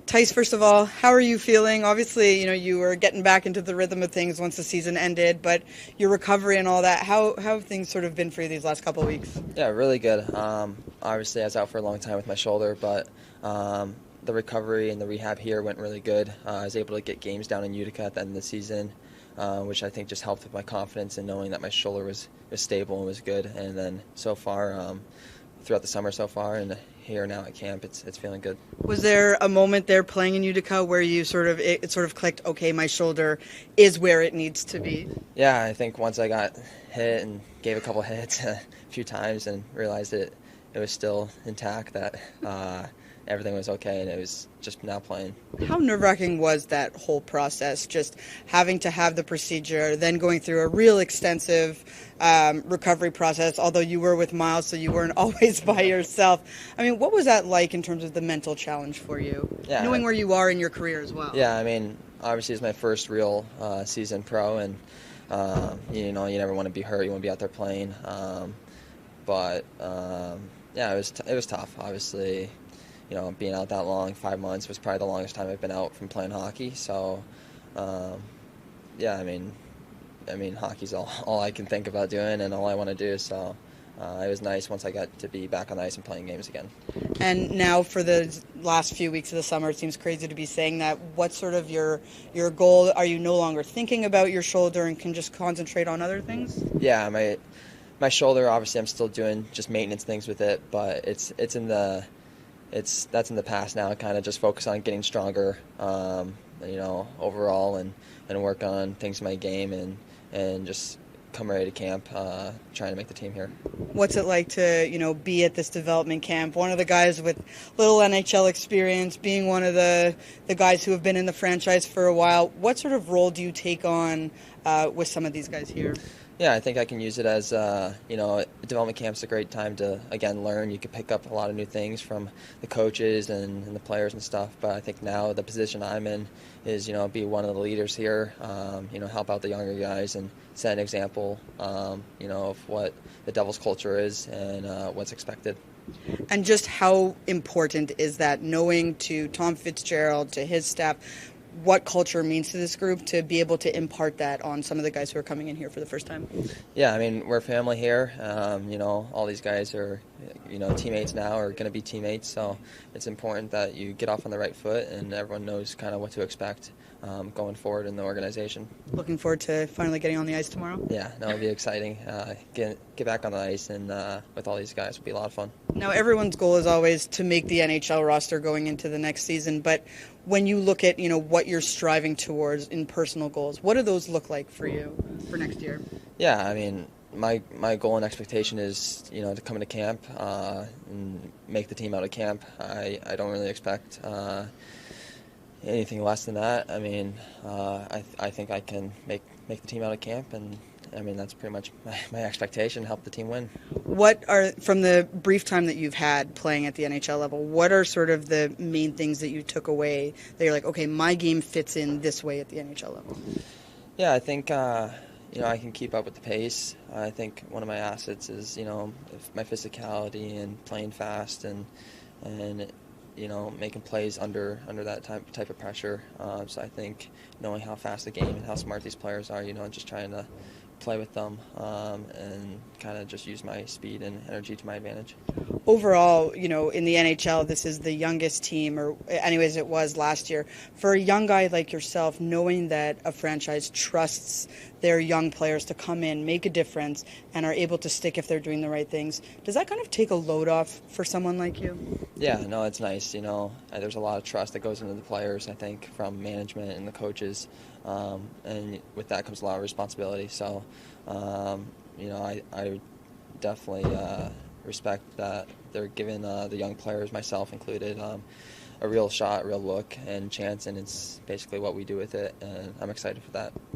Tyce, first of all, how are you feeling? Obviously, you were getting back into the rhythm of things once the season ended, but your recovery and all that, how have things sort of been for you these last couple of weeks? Yeah, really good. Obviously, I was out for a long time with my shoulder, but the recovery and the rehab here went really good. I was able to get games down in Utica at the end of the season, which I think just helped with my confidence and knowing that my shoulder was stable and was good. And then so far, throughout the summer so far, and here now at camp, it's feeling good. Was there a moment there playing in Utica where you it sort of clicked, okay, my shoulder is where it needs to be? Yeah, I think once I got hit and gave a couple hits a few times and realized it was still intact, that everything was okay, and it was just now playing. How nerve-wracking was that whole process, just having to have the procedure, then going through a real extensive recovery process, although you were with Miles, so you weren't always by yourself. I mean, what was that like in terms of the mental challenge for you, knowing where you are in your career as well? Yeah, I mean, obviously it's my first real season pro, and you never want to be hurt. You want to be out there playing. Yeah, it was tough. Obviously, being out that long, 5 months, was probably the longest time I've been out from playing hockey. So, yeah, I mean, hockey's all I can think about doing and all I want to do. So, it was nice once I got to be back on the ice and playing games again. And now for the last few weeks of the summer, it seems crazy to be saying that. What's sort of your goal? Are you no longer thinking about your shoulder and can just concentrate on other things? Yeah, my shoulder, obviously I'm still doing just maintenance things with it, but that's in the past now. I kind of just focus on getting stronger, overall, and work on things in my game and just come ready to camp, trying to make the team here. What's it like to, be at this development camp? One of the guys with little NHL experience, being one of the guys who have been in the franchise for a while. What sort of role do you take on with some of these guys here? Yeah, I think I can use it as, development camp's a great time to, again, learn. You can pick up a lot of new things from the coaches and the players and stuff. But I think now the position I'm in is, be one of the leaders here, help out the younger guys and set an example, of what the Devils culture is and what's expected. And just how important is that, knowing to Tom Fitzgerald, to his staff, what culture means to this group, to be able to impart that on some of the guys who are coming in here for the first time? Yeah, I mean, we're family here. All these guys are, teammates now, or going to be teammates. So it's important that you get off on the right foot and everyone knows kind of what to expect going forward in the organization. Looking forward to finally getting on the ice tomorrow? Yeah, no, it'll be exciting. Get back on the ice and with all these guys will be a lot of fun. Now, everyone's goal is always to make the NHL roster going into the next season, but when you look at, what you're striving towards in personal goals, what do those look like for you for next year? Yeah, I mean, my goal and expectation is, to come into camp and make the team out of camp. I don't really expect anything less than that. I mean, I think I can make the team out of camp, and I mean, that's pretty much my expectation, help the team win. What are, from the brief time that you've had playing at the NHL level, what are sort of the main things that you took away that you're like, okay, my game fits in this way at the NHL level? Yeah, I think, I can keep up with the pace. I think one of my assets is, my physicality and playing fast and making plays under that type of pressure. So I think knowing how fast the game and how smart these players are, just trying to play with them and kind of just use my speed and energy to my advantage. Overall, in the NHL, this is the youngest team, or anyways it was last year. For a young guy like yourself, knowing that a franchise trusts their young players to come in, make a difference, and are able to stick if they're doing the right things, does that kind of take a load off for someone like you? Yeah, no, it's nice. There's a lot of trust that goes into the players, I think, from management and the coaches. And with that comes a lot of responsibility. So, I definitely respect that they're giving the young players, myself included, a real shot, real look, and chance, and it's basically what we do with it, and I'm excited for that.